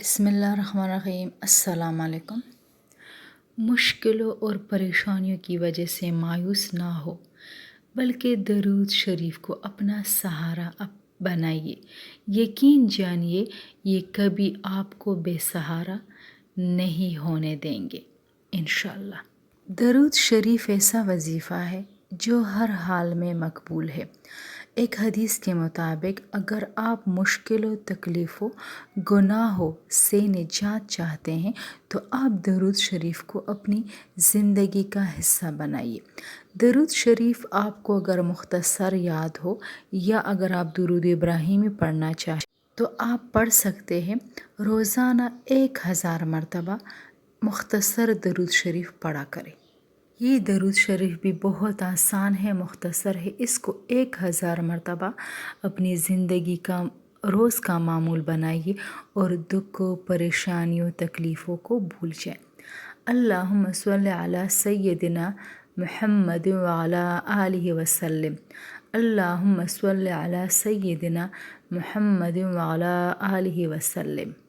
بسم اللہ الرحمن الرحیم۔ السلام علیکم۔ مشکلوں اور پریشانیوں کی وجہ سے مایوس نہ ہو، بلکہ درود شریف کو اپنا سہارا بنائیے۔ یقین جانیے یہ کبھی آپ کو بے سہارا نہیں ہونے دیں گے انشاءاللہ۔ درود شریف ایسا وظیفہ ہے جو ہر حال میں مقبول ہے۔ ایک حدیث کے مطابق اگر آپ مشکلوں، تکلیفوں، گناہوں سے نجات چاہتے ہیں تو آپ درود شریف کو اپنی زندگی کا حصہ بنائیے۔ درود شریف آپ کو اگر مختصر یاد ہو یا اگر آپ درود ابراہیمی پڑھنا چاہیں تو آپ پڑھ سکتے ہیں۔ روزانہ 1000 مرتبہ مختصر درود شریف پڑھا کریں۔ یہ درود شریف بھی بہت آسان ہے، مختصر ہے۔ اس کو 1000 مرتبہ اپنی زندگی کا روز کا معمول بنائیے اور دکھوں، پریشانیوں، تکلیفوں کو بھول جائیں۔ اللہم صلی علی سیدنا محمد وعلی آلہ وسلم۔ اللہم صلی علی سیدنا محمد وعلی آلہ وسلم۔